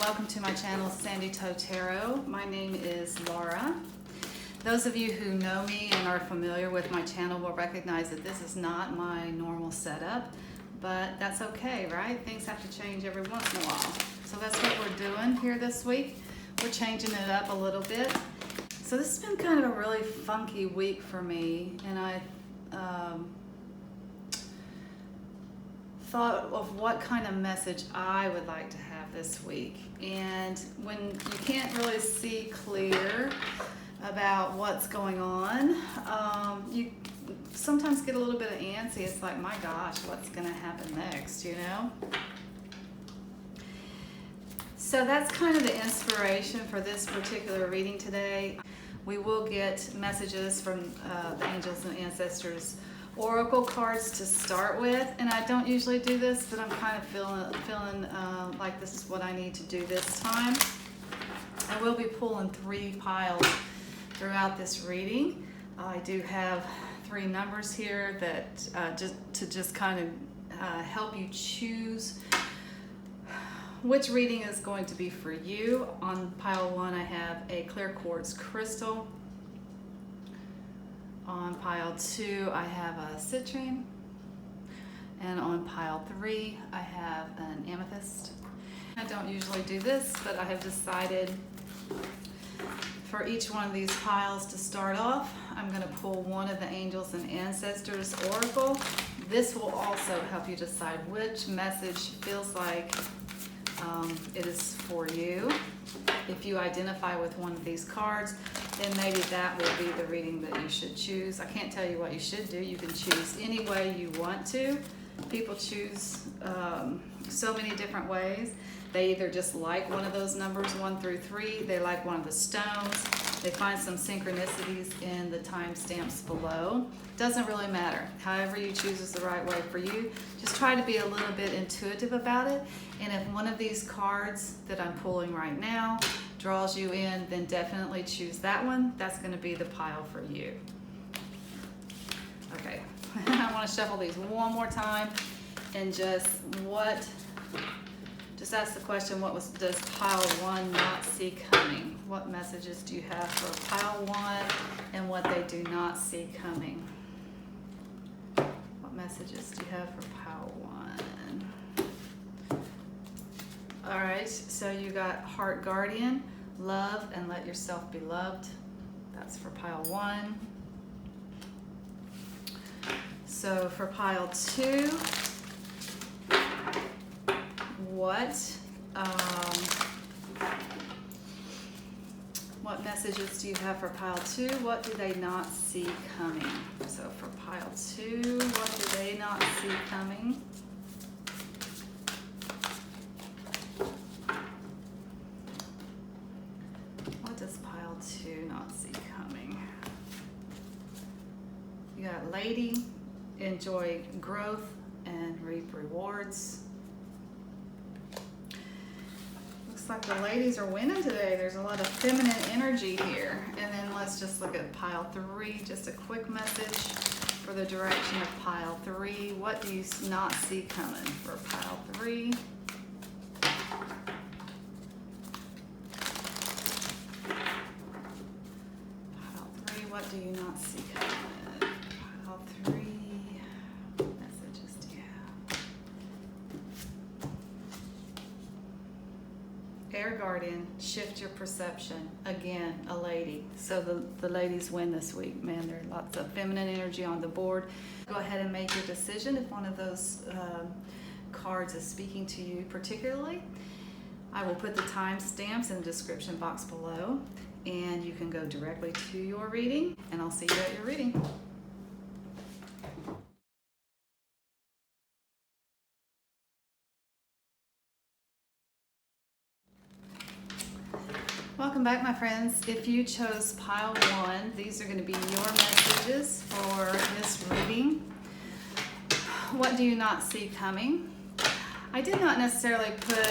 welcome to my channel, Sandy Toe Tarot. My name is Laura. Those of you who know me and are familiar with my channel will recognize that this is not my normal setup, but that's okay, right? Things have to change every once in a while. So that's what we're doing here this week. We're changing it up a little bit. So this has been kind of a really funky week for me, and I thought of what kind of message I would like to have this week. And when you can't really see clear about what's going on, you sometimes get a little bit of antsy. It's like, my gosh, what's gonna happen next, you know? So that's kind of the inspiration for this particular reading today. We will get messages from the angels and ancestors oracle cards to start with, and I don't usually do this, but I'm kind of feeling like this is what I need to do this time. I will be pulling 3 piles throughout this reading. I do have 3 numbers here that just kind of help you choose which reading is going to be for you. On pile 1, I have a clear quartz crystal. On pile 2, I have a citrine. And on pile 3, I have an amethyst. I don't usually do this, but I have decided for each one of these piles to start off, I'm going to pull one of the angels and ancestors oracle. This will also help you decide which message feels like it is for you. If you identify with one of these cards, then maybe that will be the reading that you should choose. I can't tell you what you should do. You can choose any way you want to. People choose so many different ways. They either just like one of those numbers, 1 through 3. They like one of the stones. They find some synchronicities in the timestamps below. Doesn't really matter. However you choose is the right way for you. Just try to be a little bit intuitive about it. And if one of these cards that I'm pulling right now draws you in, then definitely choose that one. That's going to be the pile for you. Okay, I want to shuffle these one more time and just ask the question, does pile 1 not see coming? What messages do you have for pile 1 and what they do not see coming? What messages do you have for pile 1? All right, so you got Heart Guardian, love and let yourself be loved. That's for pile 1. So for pile 2, what messages do you have for pile 2? What do they not see coming? So for pile 2, what do they not see coming? What does pile 2 not see coming? You got Lady, enjoy growth and reap rewards. Like the ladies are winning today. There's a lot of feminine energy here. And then let's just look at pile 3. Just a quick message for the direction of pile 3. What do you not see coming for pile 3? Pile 3, what do you not see coming? Pile 3. Air Guardian, shift your perception. Again, a lady. So the ladies win this week. Man, there are lots of feminine energy on the board. Go ahead and make your decision if one of those cards is speaking to you particularly. I will put the timestamps in the description box below, and you can go directly to your reading, and I'll see you at your reading. Welcome back, my friends. If you chose pile 1, these are going to be your messages for this reading. What do you not see coming? I did not necessarily put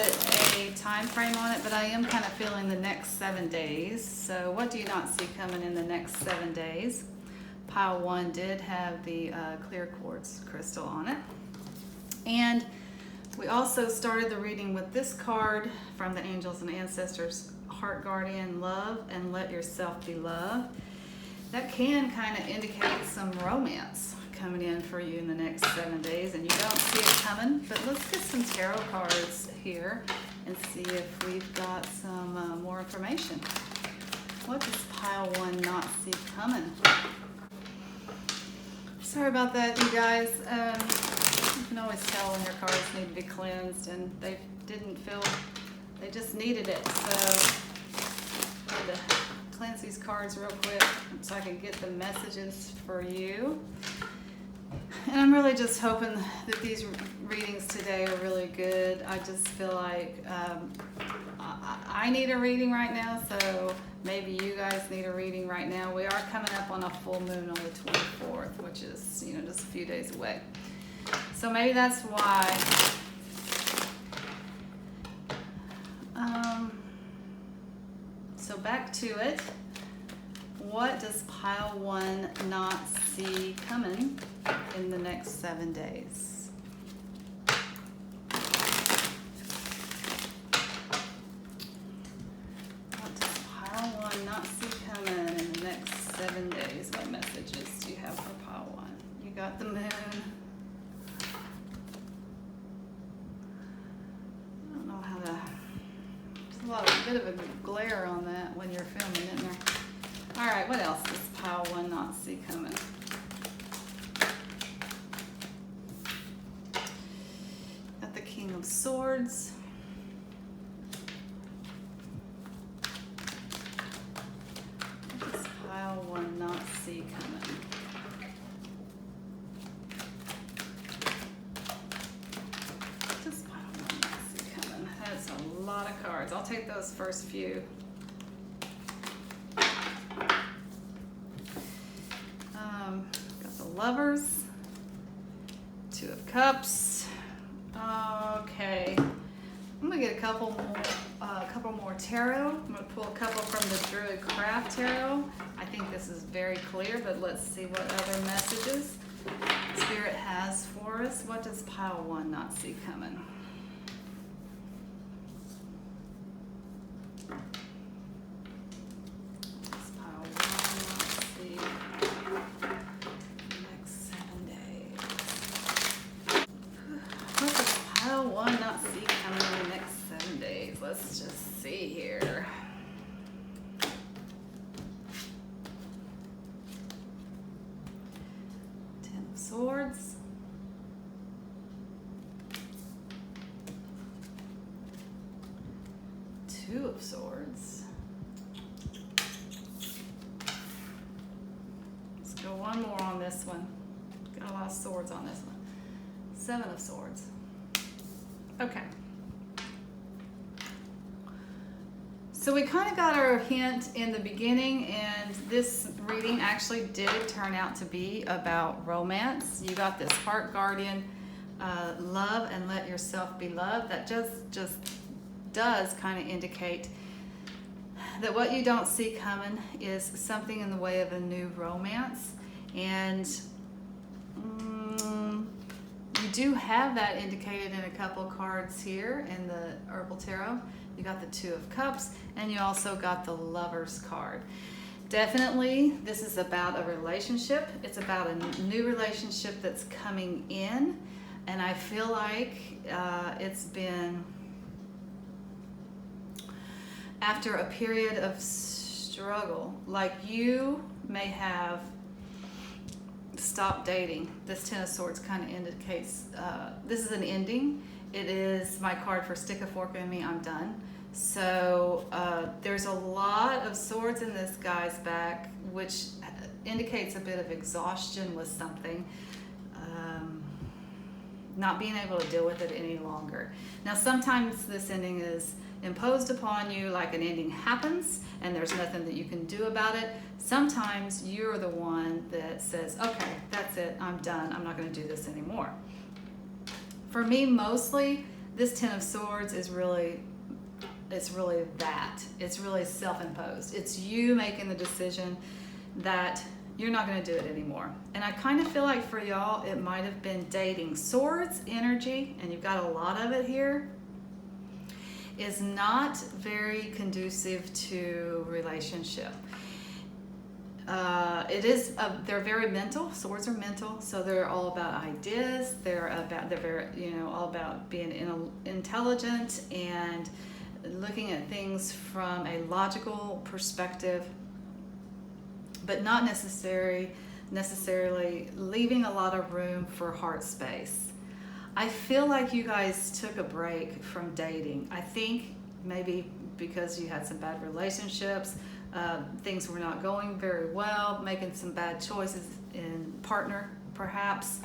a time frame on it, but I am kind of feeling the next 7 days. So what do you not see coming in the next 7 days? Pile 1 did have the clear quartz crystal on it. And We also started the reading with this card from the Angels and Ancestors, Heart Guardian, Love and Let Yourself Be Loved. That can kind of indicate some romance coming in for you in the next 7 days, and you don't see it coming. But let's get some tarot cards here and see if we've got some more information. What does pile 1 not see coming? Sorry about that, you guys. You can always tell when your cards need to be cleansed, and they just needed it. So I had to cleanse these cards real quick so I can get the messages for you. And I'm really just hoping that these readings today are really good. I just feel like I need a reading right now, so maybe you guys need a reading right now. We are coming up on a full moon on the 24th, which is, just a few days away. So maybe that's why. So back to it. What does pile 1 not see coming in the next 7 days? What does pile 1 not see coming in the next 7 days? What messages do you have for pile 1? You got the moon. I don't know how to. There's a bit of a glare on that when you're filming, isn't there? All right, what else does pile 1 not see coming? Got the King of Swords. What does pile 1 not see coming? What does pile 1 not see coming? That's a lot of cards. I'll take those first few. Got the Lovers, 2 of Cups. Okay, I'm gonna get a couple more tarot. I'm gonna pull a couple from the Druid Craft Tarot. I think this is very clear, but let's see what other messages Spirit has for us. What does pile 1 not see coming? Let's just see here. Ten of Swords. Two of Swords. Let's go one more on this one. Got a lot of swords on this one. 7 of Swords. Okay. So we kind of got our hint in the beginning, and this reading actually did turn out to be about romance. You got this Heart Guardian, Love and Let Yourself Be Loved. That just does kind of indicate that what you don't see coming is something in the way of a new romance. And you do have that indicated in a couple cards here in the Herbal Tarot. You got the 2 of Cups, and you also got the Lovers card. Definitely, this is about a relationship. It's about a new relationship that's coming in, and I feel like it's been after a period of struggle. Like you may have stopped dating. This 10 of Swords kind of indicates this is an ending. It is my card for stick a fork in me, I'm done. So there's a lot of swords in this guy's back, which indicates a bit of exhaustion with something. Not being able to deal with it any longer. Now sometimes this ending is imposed upon you, like an ending happens and there's nothing that you can do about it. Sometimes you're the one that says, okay, that's it, I'm done, I'm not going to do this anymore. For me, mostly, this 10 of Swords is really, it's really self-imposed. It's you making the decision that you're not going to do it anymore. And I kind of feel like for y'all, it might have been dating. Swords energy, and you've got a lot of it here, is not very conducive to relationship. They're very mental. Swords are mental, so they're all about ideas. They're all about being intelligent and looking at things from a logical perspective, but not necessarily leaving a lot of room for heart space. I feel like you guys took a break from dating. I think maybe because you had some bad relationships, things were not going very well, making some bad choices in partner, perhaps.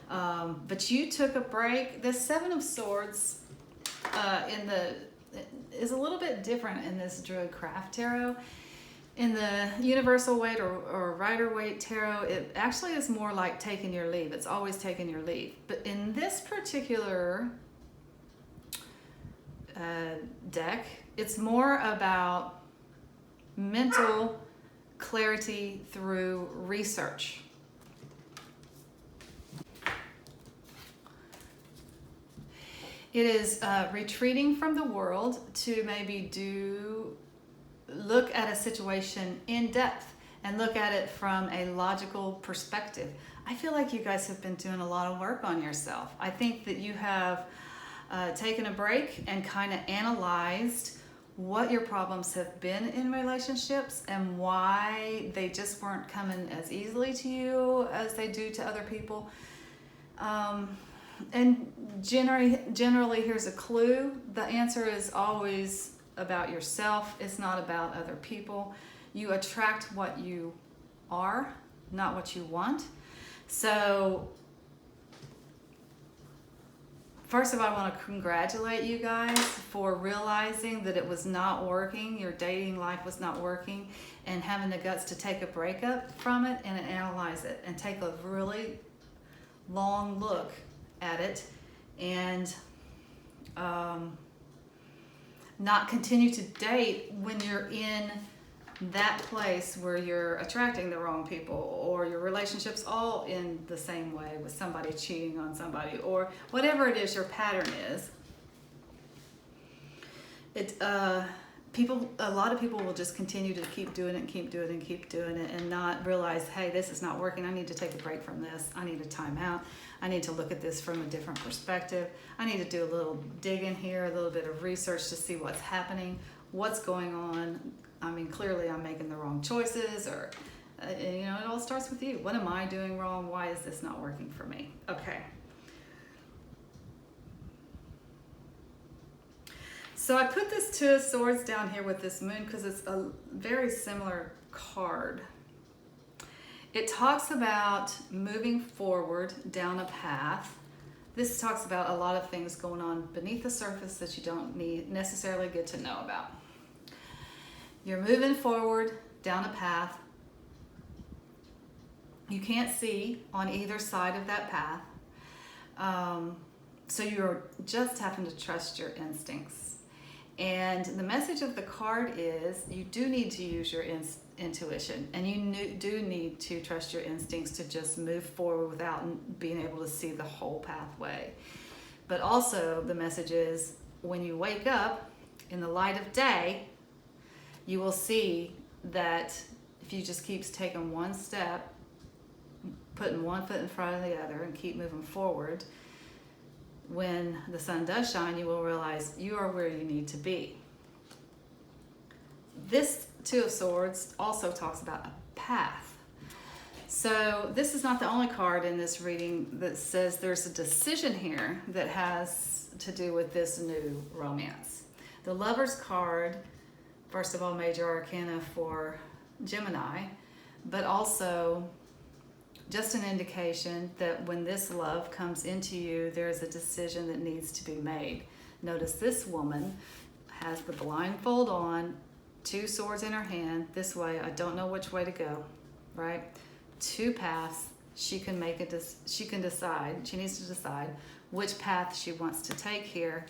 But you took a break. The Seven of Swords is a little bit different in this Druid Craft Tarot. In the Universal Weight or Rider Weight Tarot, it actually is more like taking your leave. It's always taking your leave. But in this particular deck, it's more about mental clarity through research. It is retreating from the world to maybe look at a situation in depth and look at it from a logical perspective. I feel like you guys have been doing a lot of work on yourself. I think that you have taken a break and kind of analyzed what your problems have been in relationships and why they just weren't coming as easily to you as they do to other people. And generally, here's a clue. The answer is always about yourself. It's not about other people. You attract what you are, not what you want. So first of all, I want to congratulate you guys for realizing that it was not working, your dating life was not working, and having the guts to take a breakup from it and analyze it and take a really long look at it and not continue to date when you're in that place where you're attracting the wrong people, or your relationship's all in the same way with somebody cheating on somebody, or whatever it is your pattern is. A lot of people will just continue to keep doing it and not realize, hey, this is not working. I need to take a break from this. I need a time out. I need to look at this from a different perspective. I need to do a little digging here, a little bit of research to see what's happening, what's going on. I mean, clearly I'm making the wrong choices, or, it all starts with you. What am I doing wrong? Why is this not working for me? Okay. So I put this Two of Swords down here with this moon because it's a very similar card. It talks about moving forward down a path. This talks about a lot of things going on beneath the surface that you don't necessarily get to know about. You're moving forward down a path. You can't see on either side of that path. So you're just having to trust your instincts. And the message of the card is you do need to use your intuition, and you do need to trust your instincts to just move forward without being able to see the whole pathway. But also the message is when you wake up in the light of day, you will see that if you just keep taking one step, putting one foot in front of the other and keep moving forward, when the sun does shine, you will realize you are where you need to be. This Two of Swords also talks about a path. So this is not the only card in this reading that says there's a decision here that has to do with this new romance. The Lover's card, first of all, major arcana for Gemini, but also just an indication that when this love comes into you, there's a decision that needs to be made. Notice this woman has the blindfold on, two swords in her hand. This way, I don't know which way to go, right? Two paths. She can decide. She needs to decide which path she wants to take here.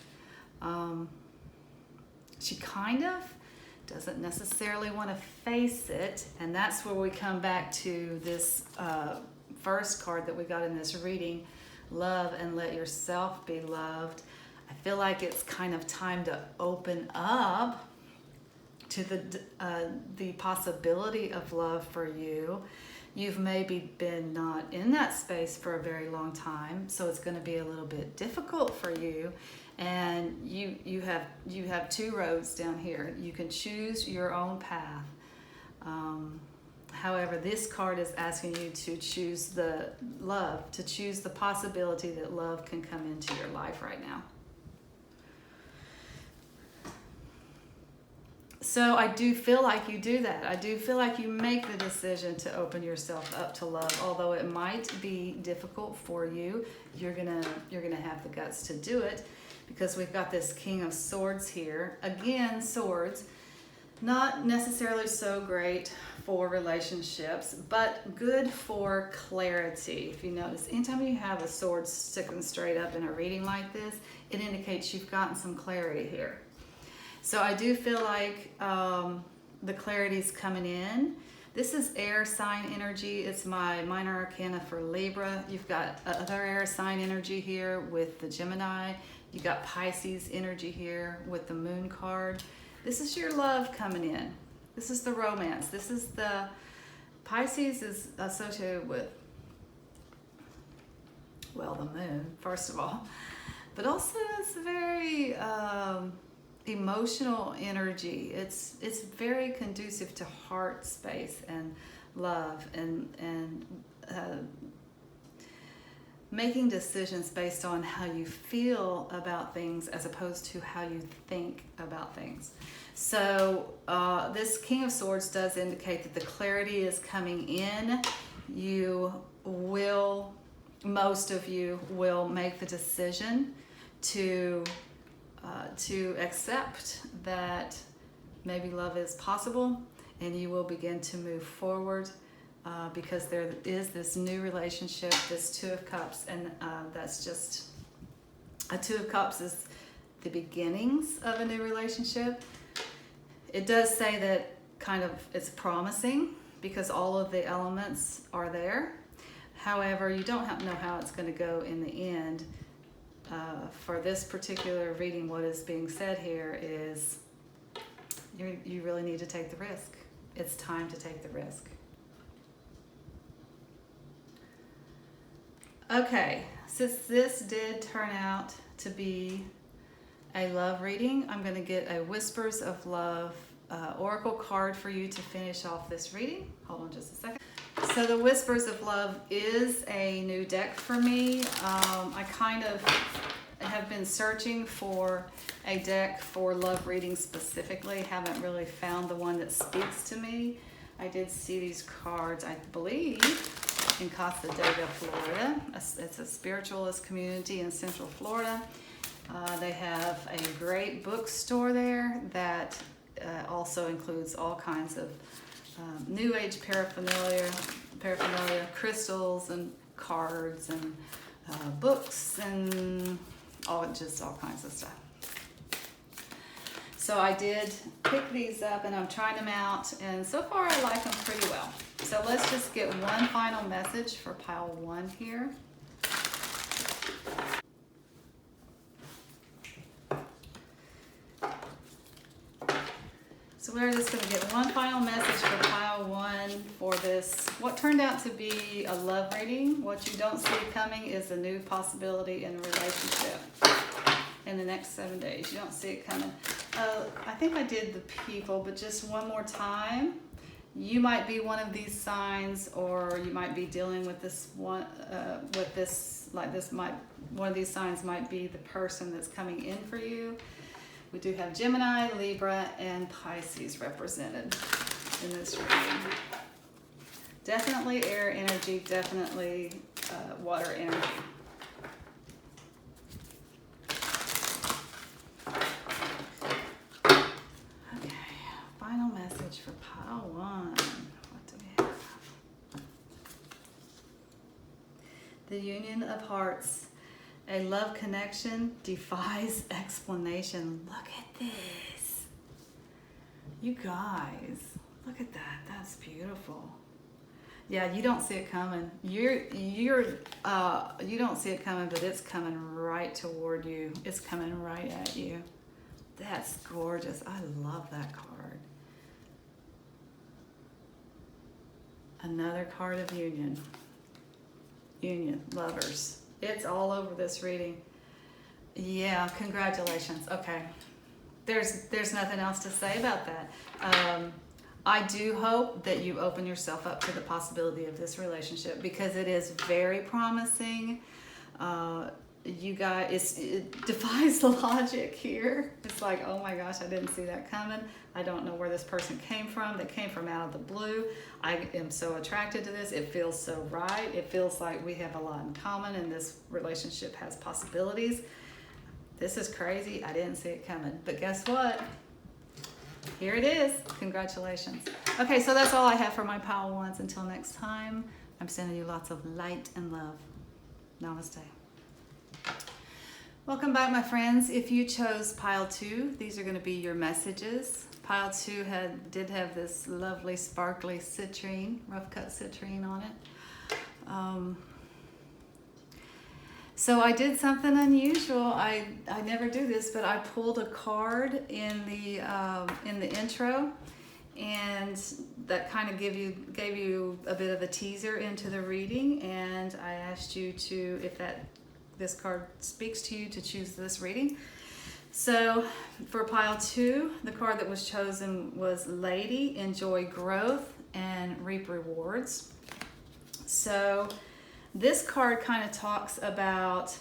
She kind of doesn't necessarily want to face it, and that's where we come back to this first card that we got in this reading, love and let yourself be loved. I feel like it's kind of time to open up to the possibility of love for you. You've maybe been not in that space for a very long time, so it's going to be a little bit difficult for you. And you have two roads down here. You can choose your own path. However, this card is asking you to choose the love, to choose the possibility that love can come into your life right now. So I do feel like you do that. I do feel like you make the decision to open yourself up to love, although it might be difficult for you. You're gonna have the guts to do it, because we've got this King of Swords here. Again, swords, not necessarily so great for relationships, but good for clarity. If you notice, anytime you have a sword sticking straight up in a reading like this, it indicates you've gotten some clarity here. So I do feel like the clarity's coming in. This is air sign energy. It's my minor arcana for Libra. You've got other air sign energy here with the Gemini. You got Pisces energy here with the Moon card. This is your love coming in. This is the romance. This is the Pisces is associated with, well, the moon, first of all, but also it's very emotional energy. It's very conducive to heart space and love and making decisions based on how you feel about things as opposed to how you think about things. So this King of Swords does indicate that the clarity is coming in. Most of you will make the decision to accept that maybe love is possible, and you will begin to move forward because there is this new relationship, this Two of Cups, and that's just, a Two of Cups is the beginnings of a new relationship. It does say that kind of it's promising because all of the elements are there. However, you don't know how it's going to go in the end. For this particular reading, what is being said here is you really need to take the risk. It's time to take the risk. Okay, since this did turn out to be a love reading, I'm going to get a Whispers of Love oracle card for you to finish off this reading. Hold on just a second. So the Whispers of Love is a new deck for me. I kind of have been searching for a deck for love reading specifically. Haven't really found the one that speaks to me. I did see these cards, I believe, in Sedona, Florida. It's a spiritualist community in Central Florida. They have a great bookstore there that also includes all kinds of New Age paraphernalia, crystals and cards and books and all kinds of stuff. So I did pick these up and I'm trying them out, and so far I like them pretty well. So let's just get one final message for pile 1 here. So we're just going to get one final message for pile 1 for this, what turned out to be a love reading. What you don't see coming is a new possibility in a relationship in the next 7 days. You don't see it coming. I think I did the people, but just one more time. You might be one of these signs, or you might be dealing with this one, one of these signs might be the person that's coming in for you. We do have Gemini, Libra, and Pisces represented in this reading. Definitely air energy, definitely water energy. Okay, final message for pile 1. What do we have? The Union of Hearts. A love connection defies explanation. Look at this. You guys, look at that. That's beautiful. Yeah, you don't see it coming. You don't see it coming, but it's coming right toward you. It's coming right at you. That's gorgeous. I love that card. Another card of union. Union, lovers. It's all over this reading. Yeah, congratulations. Okay. There's nothing else to say about that. I do hope that you open yourself up to the possibility of this relationship because it is very promising. You guys, it defies the logic here. It's like, oh my gosh, I didn't see that coming. I don't know where this person came from. They came from out of the blue. I am so attracted to this. It feels so right. It feels like we have a lot in common and this relationship has possibilities. This is crazy. I didn't see it coming. But guess what? Here it is. Congratulations. Okay, so that's all I have for my pile ones. Until next time, I'm sending you lots of light and love. Namaste. Welcome back, my friends. If you chose pile 2, these are going to be your messages. Pile 2 did have this lovely sparkly citrine, rough cut citrine on it. So I did something unusual. I never do this, but I pulled a card in the intro, and that kind of gave you a bit of a teaser into the reading. And I asked you to, if this card speaks to you, to choose this reading. So for pile 2, the card that was chosen was Lady, Enjoy Growth and Reap Rewards. So this card kind of talks about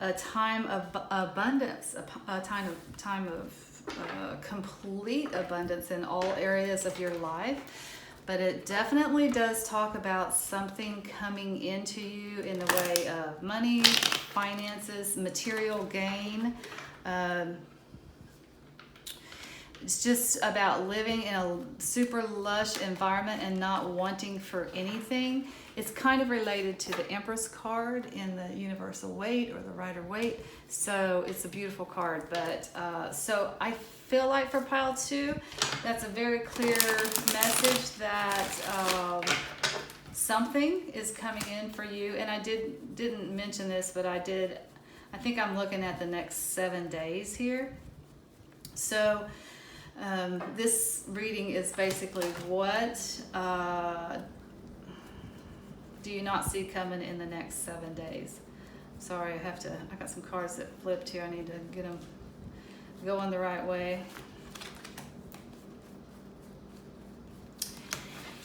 a time of abundance, a time of complete abundance in all areas of your life. But it definitely does talk about something coming into you in the way of money, finances, material gain. It's just about living in a super lush environment and not wanting for anything. It's kind of related to the Empress card in the Universal Weight or the Rider-Waite. So it's a beautiful card. But so I feel like for pile 2, that's a very clear message that something is coming in for you. And I didn't mention this, but I think I'm looking at the next 7 days here. So this reading is basically what do you not see coming in the next 7 days? Sorry, I got some cards that flipped here. I need to get them going the right way.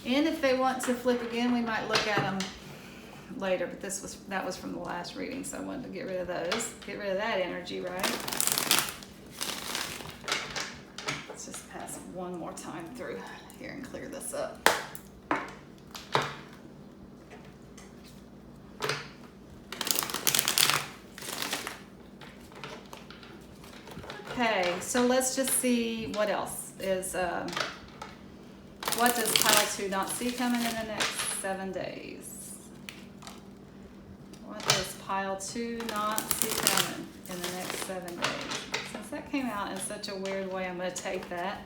And if they want to flip again, we might look at them later, but that was from the last reading, so I wanted to get rid of those. Get rid of that energy, right? Let's just pass one more time through here and clear this up. Okay, so let's just see what else is, what does pile 2 not see coming in the next 7 days? What does pile 2 not see coming in the next 7 days? Since that came out in such a weird way, I'm going to take that.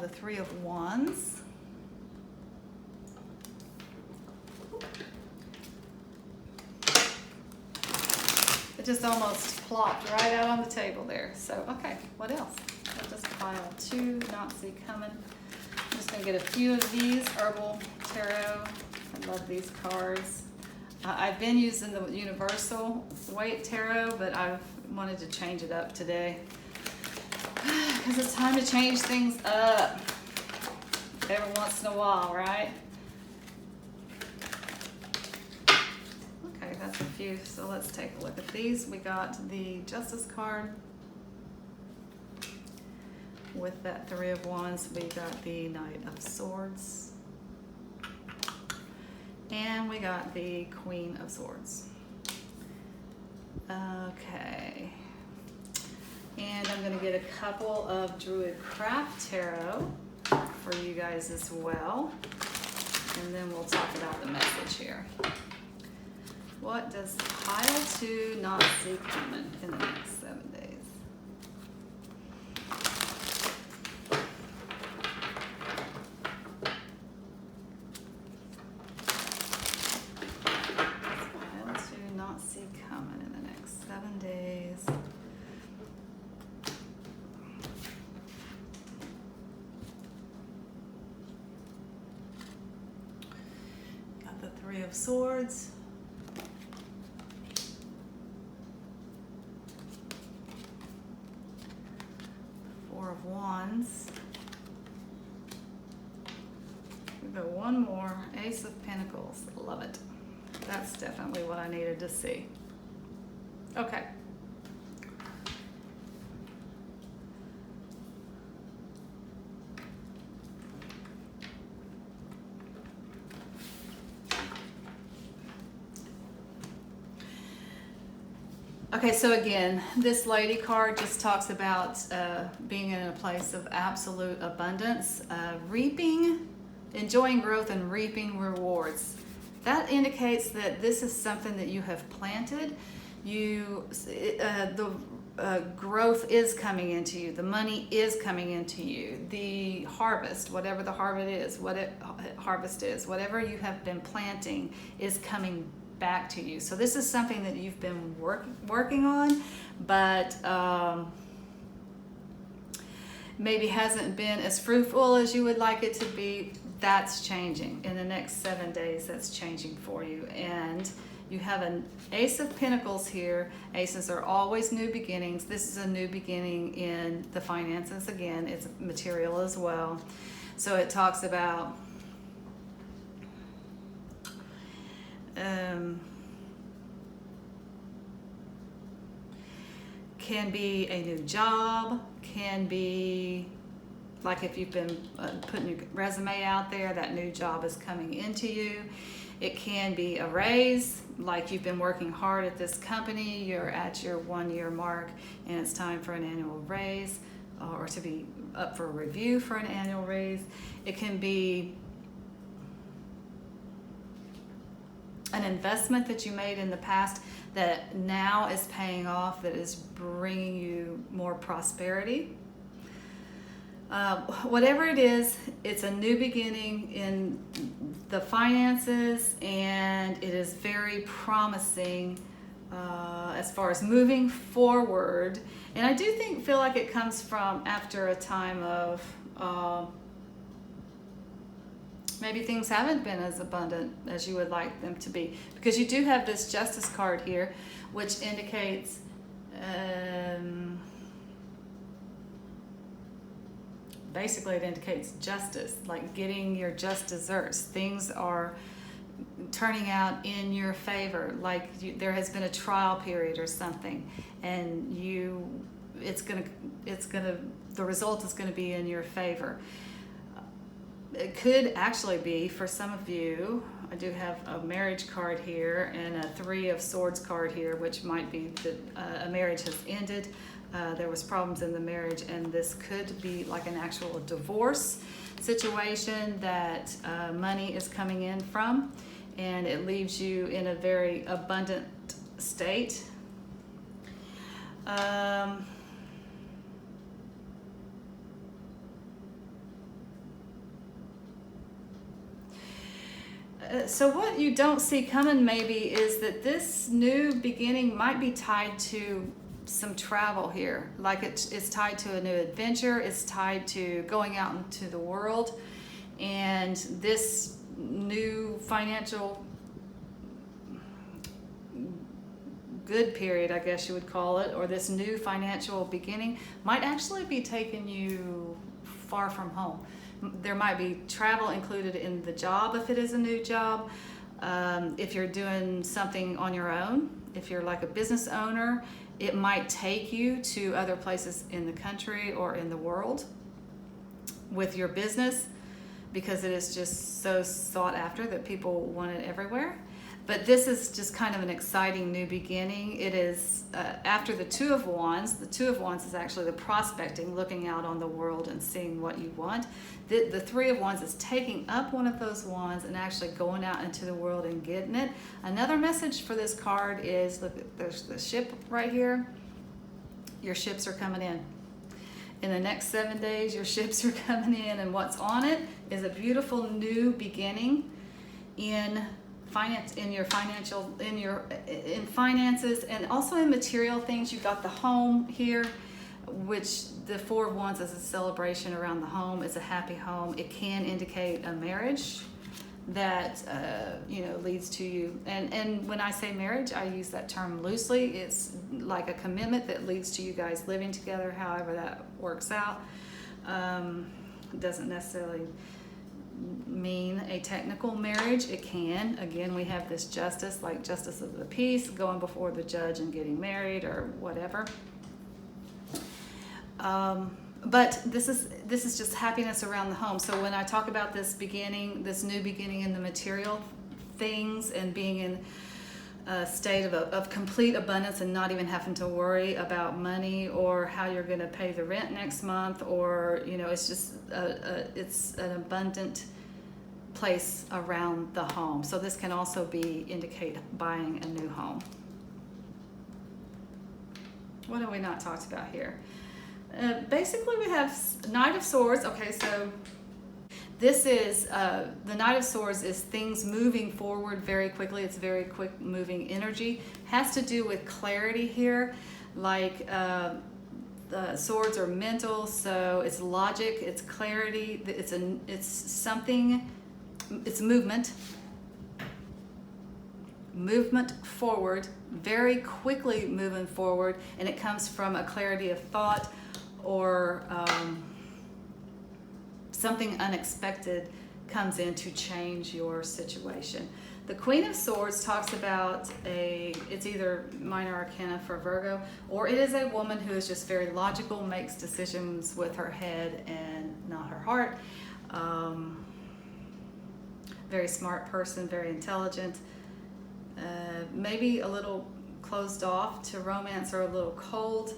The 3 of Wands. It just almost plopped right out on the table there. So, okay, what else? What does pile 2 not see coming? I'm just going to get a few of these. Herbal Tarot. I love these cards. I've been using the Universal Weight Tarot, but I've wanted to change it up today. Because it's time to change things up. Every once in a while, right? That's a few, so let's take a look at these. We got the Justice card with that 3 of Wands. We got the Knight of Swords, and we got the Queen of Swords. Okay, and I'm going to get a couple of Druid Craft Tarot for you guys as well, and then we'll talk about the message here. What does pile 2 not see coming in the next 7 days? of Swords. Four of Wands. We've got one more, Ace of Pentacles. Love it. That's definitely what I needed to see. Okay. Okay, so again, this lady card just talks about being in a place of absolute abundance, reaping, enjoying growth and reaping rewards. That indicates that this is something that you have planted. The growth is coming into you. The money is coming into you. The harvest, whatever the harvest is, whatever you have been planting is coming back to you. So this is something that you've been working on, but maybe hasn't been as fruitful as you would like it to be. That's changing. In the next 7 days, that's changing for you. And you have an Ace of Pentacles here. Aces are always new beginnings. This is a new beginning in the finances. Again, it's material as well. So it talks about can be a new job, can be like if you've been putting your resume out there, that new job is coming into you. It can be a raise, like you've been working hard at this company, you're at your 1 year mark and it's time for an annual raise, or to be up for a review for an annual raise. It can be an investment that you made in the past that now is paying off, that is bringing you more prosperity. Whatever it is, it's a new beginning in the finances, and it is very promising as far as moving forward. And I do feel like it comes from after a time of maybe things haven't been as abundant as you would like them to be, because you do have this Justice card here, which indicates basically it indicates justice, like getting your just desserts. Things are turning out in your favor, like there has been a trial period or something, and the result is gonna be in your favor. It could actually be, for some of you, I do have a marriage card here and a 3 of Swords card here, which might be that a marriage has ended. There was problems in the marriage, and this could be like an actual divorce situation that money is coming in from, and it leaves you in a very abundant state. So what you don't see coming maybe is that this new beginning might be tied to some travel here. Like it's tied to a new adventure, it's tied to going out into the world, and this new financial good period, I guess you would call it, or this new financial beginning might actually be taking you far from home. There might be travel included in the job if it is a new job. If you're doing something on your own, if you're like a business owner, it might take you to other places in the country or in the world with your business, because it is just so sought after that people want it everywhere. But this is just kind of an exciting new beginning. It is after the 2 of Wands. The 2 of Wands is actually the prospecting, looking out on the world and seeing what you want. The 3 of Wands is taking up one of those wands and actually going out into the world and getting it. Another message for this card is, look, there's the ship right here. Your ships are coming in. In the next 7 days, your ships are coming in, and what's on it is a beautiful new beginning in finance, in finances, and also in material things. You've got the home here, which the 4 of Wands is a celebration around the home. It's a happy home. It can indicate a marriage that leads to you. And when I say marriage, I use that term loosely. It's like a commitment that leads to you guys living together, however that works out. Doesn't necessarily mean a technical marriage. It can. Again, we have this justice, like justice of the peace, going before the judge and getting married or whatever. But this is just happiness around the home. So when I talk about this new beginning in the material things, and being in a state of complete abundance and not even having to worry about money or how you're going to pay the rent next month, or it's just it's an abundant place around the home. So this can also indicate buying a new home. What have we not talked about here? Basically, we have Knight of Swords. Okay, so this is the Knight of Swords is things moving forward very quickly. It's very quick moving energy. Has to do with clarity here. Like the swords are mental, so it's logic, it's clarity. It's something. It's movement forward, very quickly moving forward, and it comes from a clarity of thought, or something unexpected comes in to change your situation. The Queen of Swords talks about it's either minor arcana for Virgo, or it is a woman who is just very logical, makes decisions with her head and not her heart. Very smart person, very intelligent, maybe a little closed off to romance or a little cold,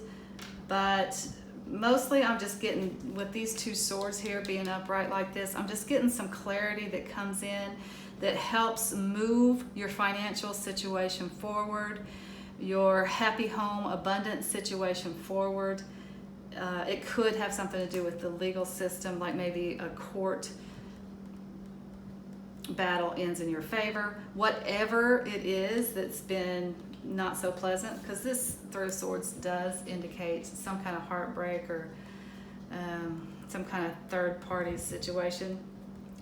but mostly I'm just getting, with these two swords here being upright like this, I'm just getting some clarity that comes in that helps move your financial situation forward, your happy home, abundant situation forward. It could have something to do with the legal system, like maybe a court battle ends in your favor. Whatever it is that's been not so pleasant, because this Three of Swords does indicate some kind of heartbreak or some kind of third party situation.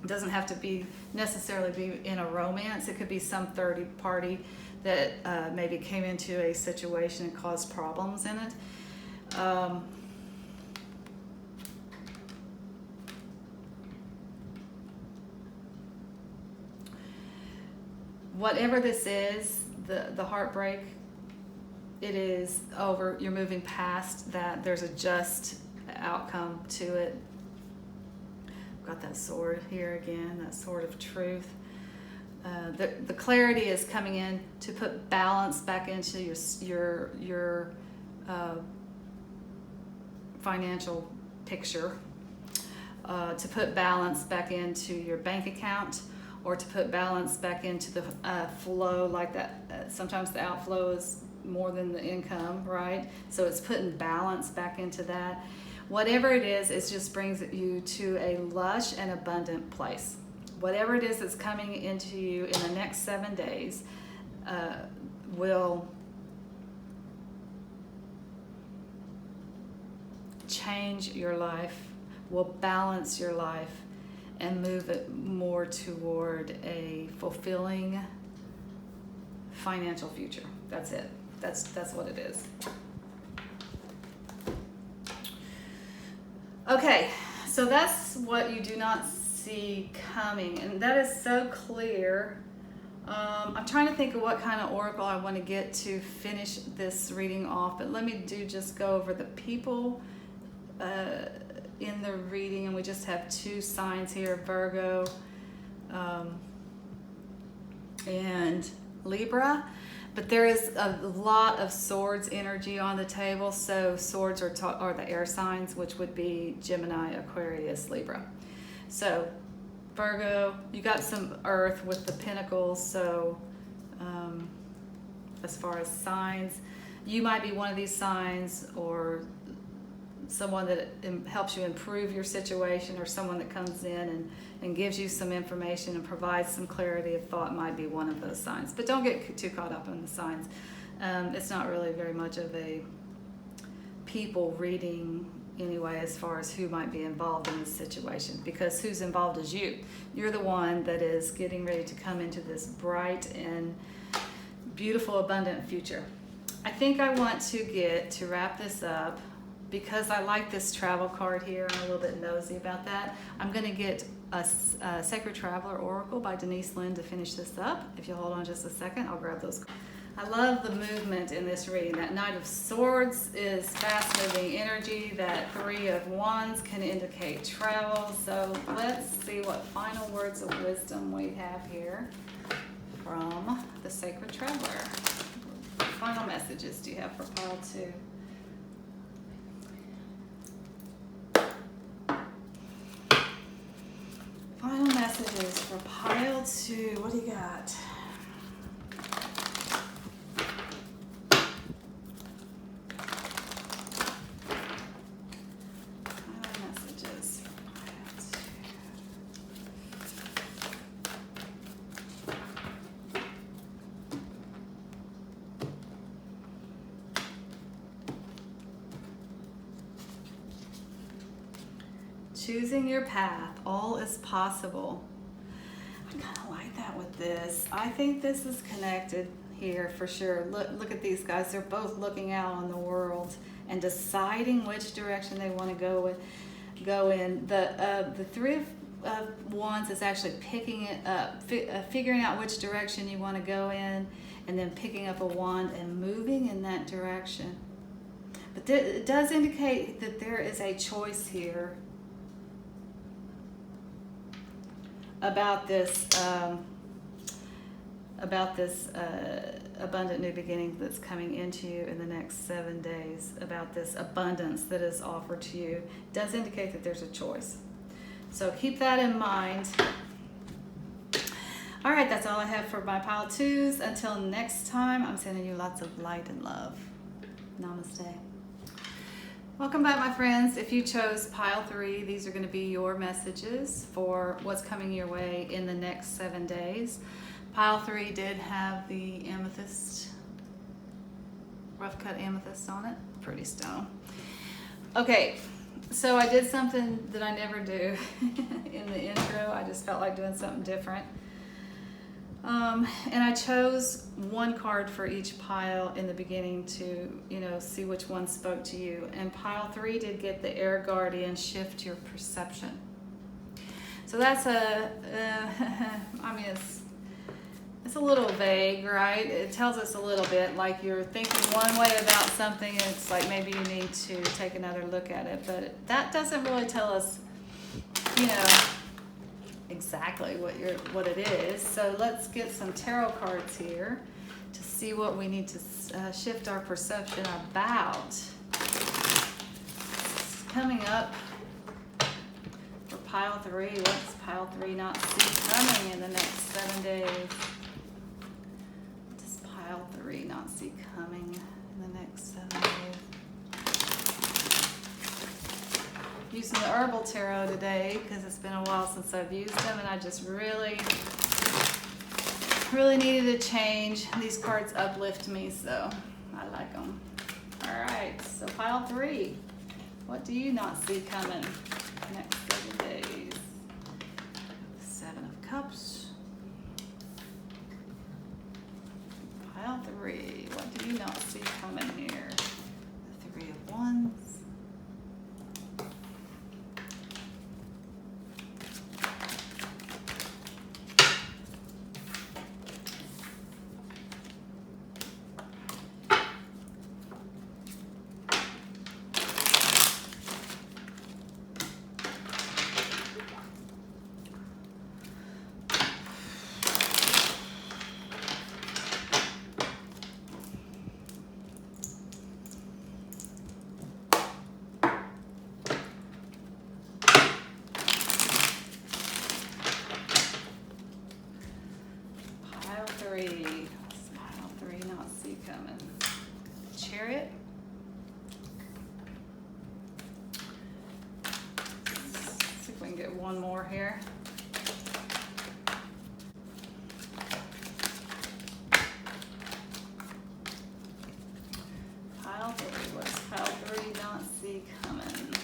It doesn't have to necessarily be in a romance. It could be some third party that maybe came into a situation and caused problems in it. Whatever this is, the heartbreak, it is over. You're moving past that. There's a just outcome to it. I've got that sword here again, that sword of truth. The clarity is coming in to put balance back into your financial picture, to put balance back into your bank account, or to put balance back into the flow, like that. Sometimes the outflow is more than the income, right? So it's putting balance back into that. Whatever it is, it just brings you to a lush and abundant place. Whatever it is that's coming into you in the next 7 days will change your life, will balance your life, and move it more toward a fulfilling financial future. That's it. That's what it is. Okay, so that's what you do not see coming, and that is so clear. I'm trying to think of what kind of oracle I want to get to finish this reading off, but let me just go over the people in the reading, and we just have 2 signs here, Virgo and Libra, but there is a lot of swords energy on the table. So swords are the air signs, which would be Gemini, Aquarius, Libra. So Virgo, you got some earth with the pentacles. So as far as signs, you might be one of these signs, or someone that helps you improve your situation, or someone that comes in and gives you some information and provides some clarity of thought might be one of those signs. But don't get too caught up in the signs. It's not really very much of a people reading anyway, as far as who might be involved in this situation, because who's involved is you. You're the one that is getting ready to come into this bright and beautiful, abundant future. I think I want to wrap this up, because I like this travel card here. I'm a little bit nosy about that. I'm going to get a Sacred Traveler Oracle by Denise Linn to finish this up. If you'll hold on just a second, I'll grab those. I love the movement in this reading. That Knight of Swords is fast-moving energy. That Three of Wands can indicate travel. So let's see what final words of wisdom we have here from the Sacred Traveler. What final messages do you have for pile 2? Final messages for pile 2. What do you got? Final messages for pile 2. Choosing your path. All is possible. I kind of like that with this. I think this is connected here for sure. Look at these guys. They're both looking out on the world and deciding which direction they want to go in. The Three of Wands is actually picking it up, figuring out which direction you want to go in, and then picking up a wand and moving in that direction. But it does indicate that there is a choice here about this abundant new beginning that's coming into you in the next 7 days, about this abundance that is offered to you. It does indicate that there's a choice. So keep that in mind. All right, that's all I have for my pile 2s. Until next time, I'm sending you lots of light and love. Namaste. Welcome back, my friends. If you chose pile 3, these are going to be your messages for what's coming your way in the next 7 days. Pile 3 did have the amethyst, rough cut amethyst on it. Pretty stone. Okay, so I did something that I never do in the intro. I just felt like doing something different. And I chose one card for each pile in the beginning to, see which one spoke to you. And pile 3 did get the Air Guardian, shift your perception. So that's it's a little vague, right? It tells us a little bit like you're thinking one way about something, and it's like maybe you need to take another look at it. But that doesn't really tell us, exactly what it is. So let's get some tarot cards here to see what we need to shift our perception about. Coming up for pile 3, what's pile 3 not see coming in the next 7 days? What does pile 3 not see coming in the next 7 days? Using the Herbal Tarot today because it's been a while since I've used them, and I just really needed a change. These cards uplift me, so I like them. All right, so pile 3, what do you not see coming next 7 days? 7 of Cups. Pile 3, what do you not see coming here? The 3 of Wands. Pile 3 not see coming. Chariot. Let's see if we can get one more here. Pile 3, what's pile 3 not see coming?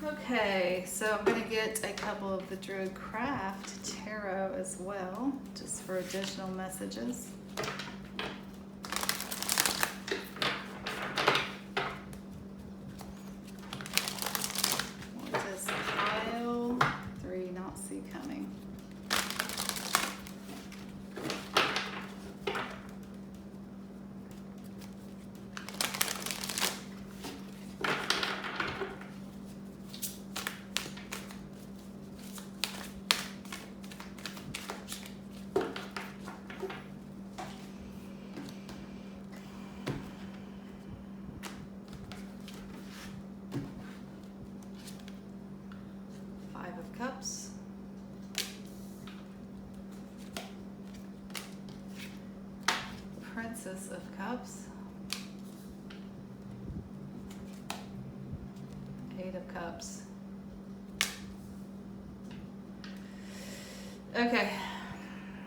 Okay, so I'm gonna get a couple of the Druid Craft Tarot as well, just for additional messages. What does pile 3 not see coming? Cups, Princess of Cups, 8 of Cups. Okay,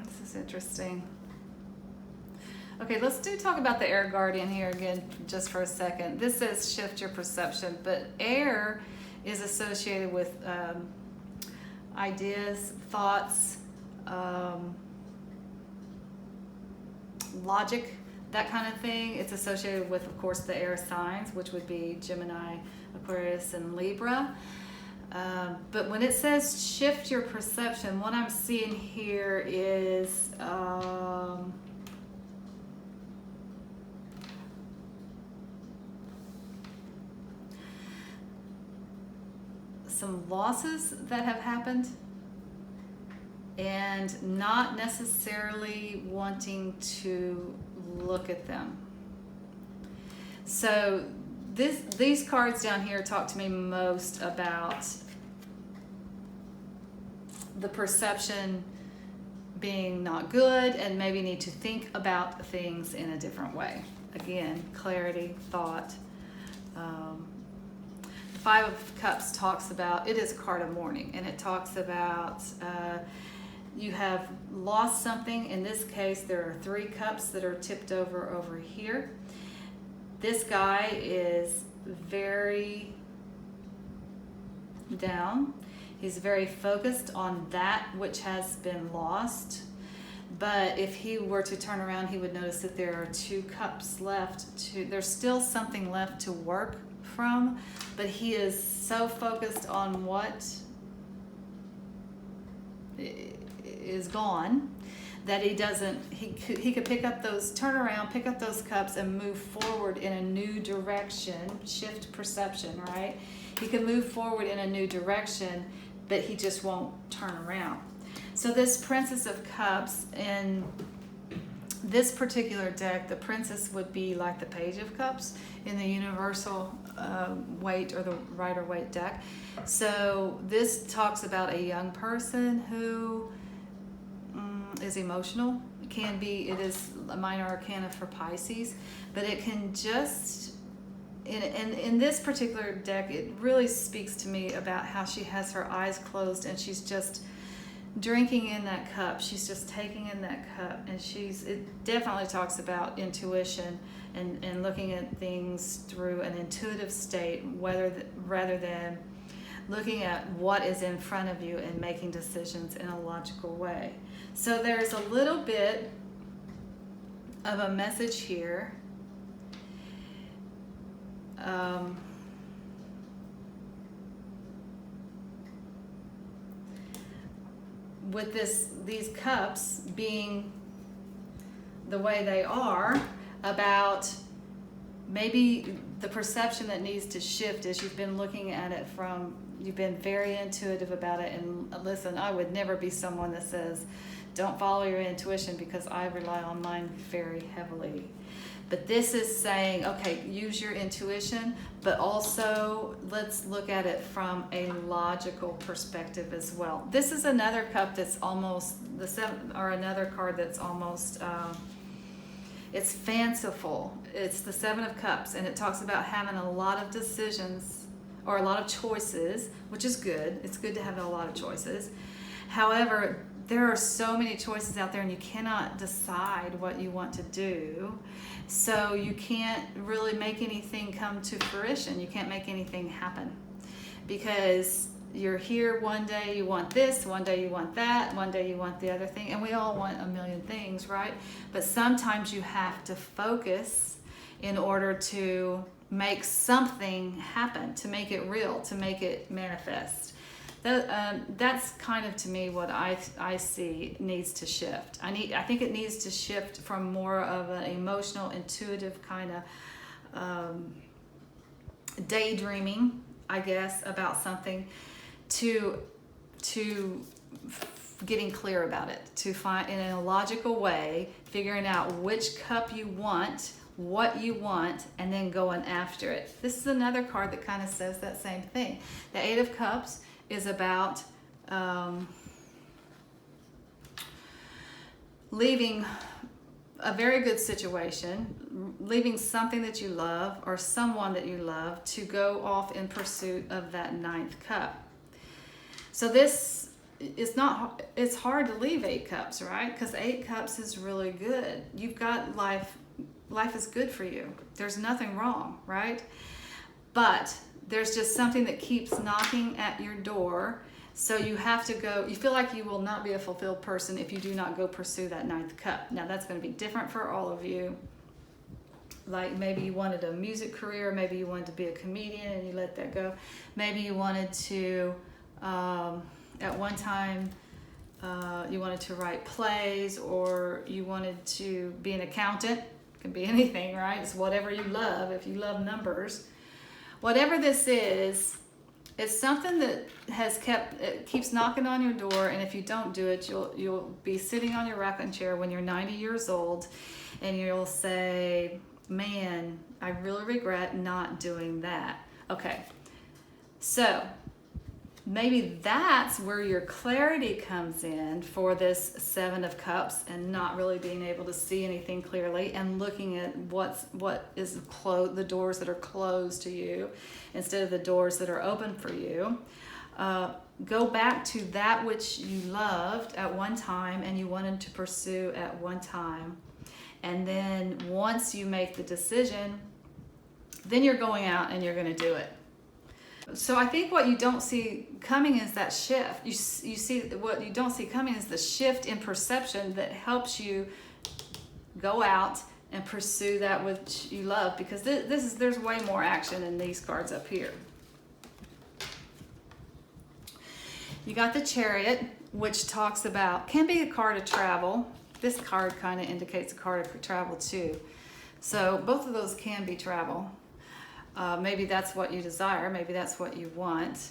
this is interesting. Okay, let's talk about the air guardian here again just for a second. This says shift your perception, but air is associated with ideas, thoughts, logic, that kind of thing. It's associated with, of course, the air signs, which would be Gemini, Aquarius, and Libra. But when it says shift your perception, what I'm seeing here is some losses that have happened and not necessarily wanting to look at them. So these cards down here talk to me most about the perception being not good and maybe need to think about things in a different way. Again, clarity, thought. The 5 of Cups talks about, it is a card of mourning, and it talks about you have lost something. In this case, there are 3 cups that are tipped over here. This guy is very down. He's very focused on that which has been lost. But if he were to turn around, he would notice that there are 2 cups left. There's still something left to work from, but he is so focused on what is gone that he could pick up those, turn around, pick up those cups and move forward in a new direction, shift perception, right? He can move forward in a new direction, but he just won't turn around. So this Princess of Cups, in this particular deck, the Princess would be like the Page of Cups in the Universal Weight or the Rider-Waite deck. So this talks about a young person who is emotional. It is a minor arcana for Pisces, but it can just, in this particular deck, it really speaks to me about how she has her eyes closed and she's just drinking in that cup. She's just taking in that cup, and it definitely talks about intuition and looking at things through an intuitive state, rather than looking at what is in front of you and making decisions in a logical way. So there's a little bit of a message here. With these cups being the way they are, about maybe the perception that needs to shift as you've been looking at it you've been very intuitive about it. And listen, I would never be someone that says, don't follow your intuition, because I rely on mine very heavily. But this is saying, okay, use your intuition, but also let's look at it from a logical perspective as well. This is another cup that's almost the 7, or another card that's almost, it's fanciful. It's the 7 of Cups, and it talks about having a lot of decisions or a lot of choices, which is good. It's good to have a lot of choices. However, there are so many choices out there, and you cannot decide what you want to do. So you can't really make anything come to fruition. You can't make anything happen. because you're here one day you want this, one day you want that, one day you want the other thing, and we all want a million things, right? But sometimes you have to focus in order to make something happen, to make it real, to make it manifest. That's kind of, to me, what I see needs to shift. I think it needs to shift from more of an emotional, intuitive kind of daydreaming, I guess, about something, to getting clear about it, to find in a logical way, figuring out which cup you want, what you want, and then going after it. This is another card that kind of says that same thing. The Eight of Cups is about leaving a very good situation, leaving something that you love or someone that you love to go off in pursuit of that ninth cup. So this is not, it's hard to leave 8 cups, right? Because 8 cups is really good. You've got life is good for you. There's nothing wrong, right? But there's just something that keeps knocking at your door. So you have to go, you feel like you will not be a fulfilled person if you do not go pursue that ninth cup. Now that's going to be different for all of you. Like maybe you wanted a music career, maybe you wanted to be a comedian and you let that go. Maybe you wanted to, at one time, you wanted to write plays, or you wanted to be an accountant. It can be anything, right? It's whatever you love. If you love numbers, whatever this is, it's something that it keeps knocking on your door, and if you don't do it, you'll be sitting on your rocking chair when you're 90 years old, and you'll say, man, I really regret not doing that. Okay, so maybe that's where your clarity comes in for this 7 of Cups, and not really being able to see anything clearly, and looking at what is closed, the doors that are closed to you instead of the doors that are open for you. Go back to that which you loved at one time and you wanted to pursue at one time. And then once you make the decision, then you're going out and you're going to do it. So I think what you don't see coming is that shift. You see what you don't see coming is the shift in perception that helps you go out and pursue that which you love, because there's way more action in these cards up here. You got the Chariot, which talks about, can be a card of travel. This card kind of indicates a card of travel too. So both of those can be travel. Maybe that's what you desire. Maybe that's what you want.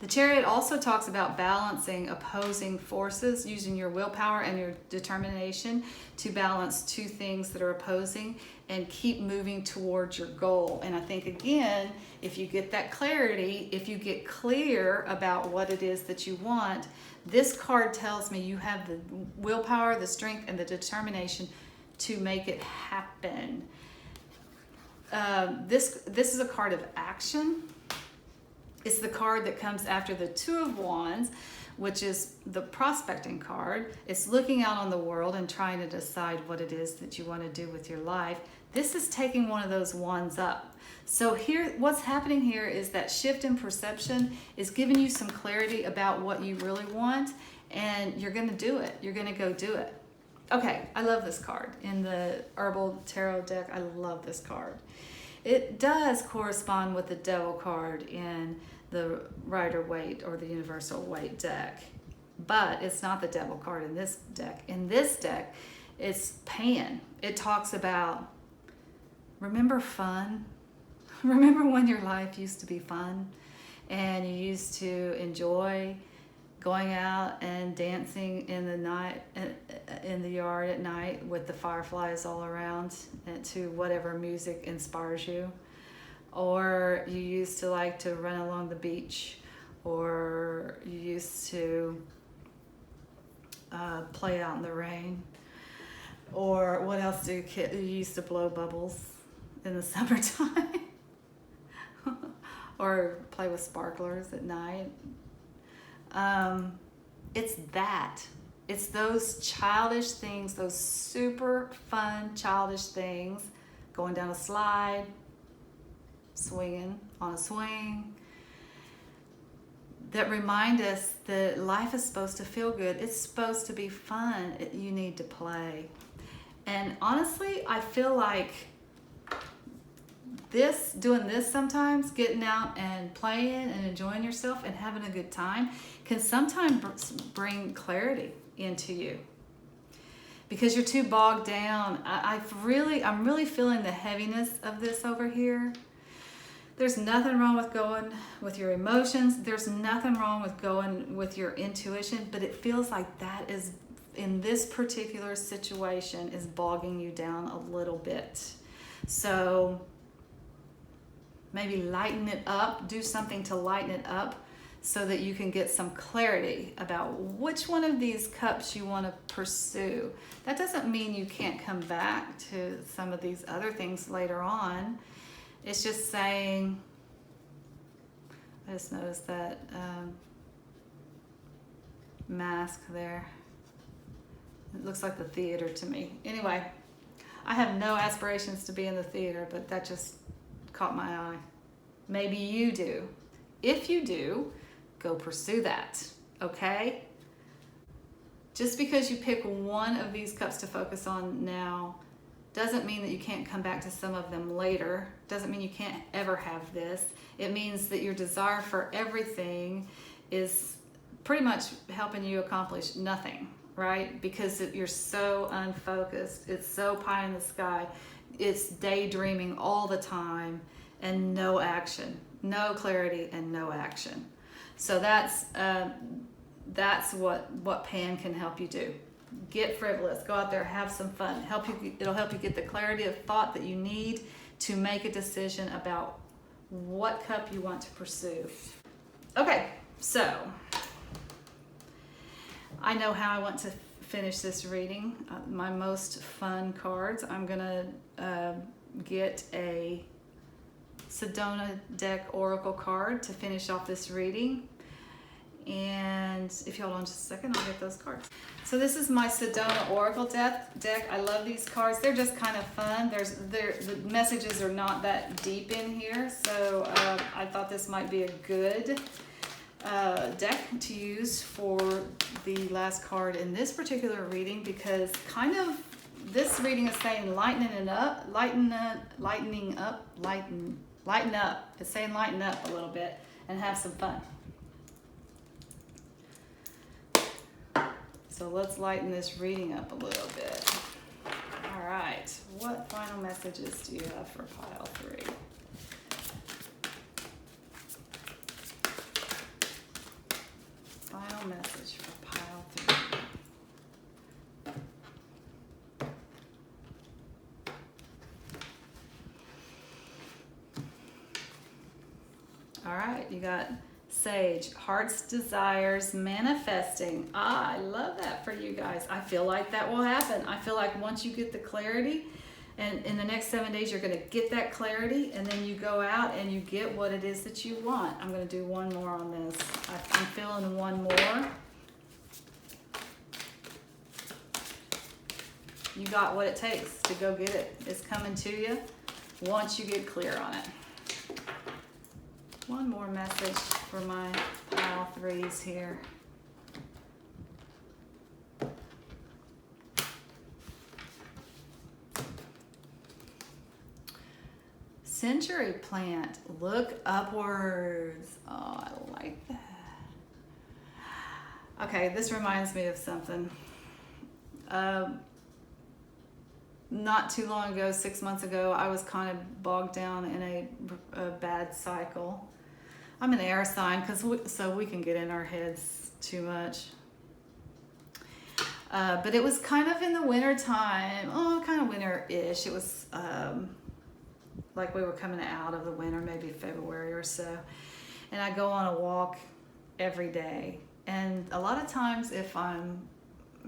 The Chariot also talks about balancing opposing forces, using your willpower and your determination to balance two things that are opposing and keep moving towards your goal. And I think, again, if you get that clarity, if you get clear about what it is that you want, this card tells me you have the willpower, the strength, and the determination to make it happen. This is a card of action. It's the card that comes after the Two of Wands, which is the prospecting card. It's looking out on the world and trying to decide what it is that you want to do with your life. This is taking one of those wands up. So here, what's happening here is that shift in perception is giving you some clarity about what you really want, and you're going to do it. You're going to go do it. Okay, I love this card. In the Herbal Tarot deck, I love this card. It does correspond with the Devil card in the Rider-Waite or the Universal Waite deck, but it's not the Devil card in this deck. In this deck, it's Pan. It talks about, remember fun? Remember when your life used to be fun and you used to enjoy going out and dancing in the night, in the yard at night with the fireflies all around, and to whatever music inspires you? Or you used to like to run along the beach, or you used to play out in the rain, or what else do you used to blow bubbles in the summertime? Or play with sparklers at night. It's that. It's those childish things, those super fun childish things, going down a slide, swinging on a swing, that remind us that life is supposed to feel good. It's supposed to be fun. You need to play. And honestly, I feel like doing this sometimes, getting out and playing and enjoying yourself and having a good time, can sometimes bring clarity into you. Because you're too bogged down. I'm really feeling the heaviness of this over here. There's nothing wrong with going with your emotions. There's nothing wrong with going with your intuition, but it feels like that is, in this particular situation, is bogging you down a little bit. So maybe lighten it up, do something to lighten it up so that you can get some clarity about which one of these cups you want to pursue. That doesn't mean you can't come back to some of these other things later on. It's just saying, I just noticed that mask there. It looks like the theater to me. Anyway, I have no aspirations to be in the theater, but that just caught my eye. Maybe you do. If you do, go pursue that, okay? Just because you pick one of these cups to focus on now doesn't mean that you can't come back to some of them later. Doesn't mean you can't ever have this. It means that your desire for everything is pretty much helping you accomplish nothing, right? Because you're so unfocused. It's so pie in the sky. It's daydreaming all the time and no action, no clarity and no action. So that's what Pan can help you do. Get frivolous, go out there, have some fun. It'll help you get the clarity of thought that you need to make a decision about what cup you want to pursue. Okay, so I know how I want to finish this reading. My most fun cards. I'm gonna get a Sedona deck Oracle card to finish off this reading. And if you hold on just a second, I'll get those cards. So this is my Sedona Oracle deck. I love these cards. They're just kind of fun. The messages are not that deep in here, so I thought this might be a good deck to use for the last card in this particular reading, because kind of this reading is saying lighten up. It's saying lighten up a little bit and have some fun. So let's lighten this reading up a little bit. All right, what final messages do you have for pile 3? Final message for pile 3. All right, you got Sage, heart's desires manifesting. I love that for you guys. I feel like that will happen. I feel like once you get the clarity, and in the next 7 days, you're going to get that clarity, and then you go out and you get what it is that you want. I'm going to do one more on this. I'm feeling one more. You got what it takes to go get it. It's coming to you once you get clear on it. One more message for my pile 3s here. Century plant, look upwards. Oh, I like that. Okay, this reminds me of something. Not too long ago, 6 months ago, I was kind of bogged down in a bad cycle. I'm an air sign, so we can get in our heads too much. But it was kind of in the winter time, kind of winter-ish. It was like we were coming out of the winter, maybe February or so. And I go on a walk every day. And a lot of times if I'm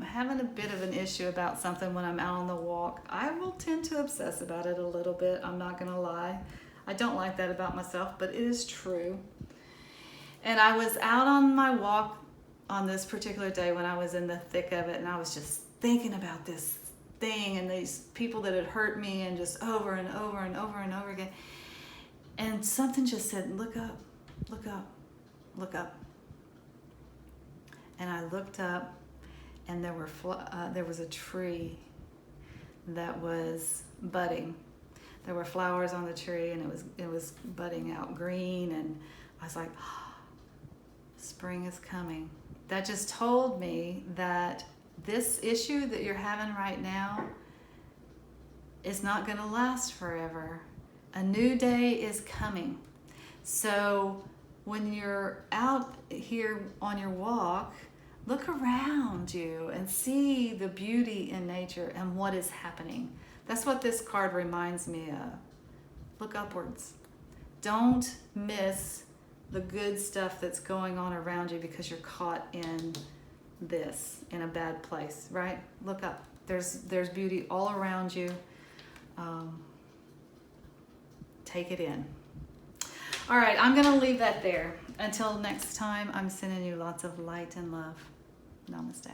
having a bit of an issue about something when I'm out on the walk, I will tend to obsess about it a little bit. I'm not gonna lie. I don't like that about myself, but it is true. And I was out on my walk on this particular day when I was in the thick of it, and I was just thinking about this thing and these people that had hurt me, and just over and over and over and over again. And something just said, look up, look up, look up. And I looked up, and there was a tree that was budding. There were flowers on the tree, and it was budding out green, and I was like, oh, spring is coming. That just told me that this issue that you're having right now is not going to last forever. A new day is coming. So when you're out here on your walk, look around you and see the beauty in nature and what is happening. That's what this card reminds me of. Look upwards. Don't miss the good stuff that's going on around you because you're caught in a bad place, right? Look up. There's beauty all around you. Take it in. All right, I'm going to leave that there. Until next time, I'm sending you lots of light and love. Namaste.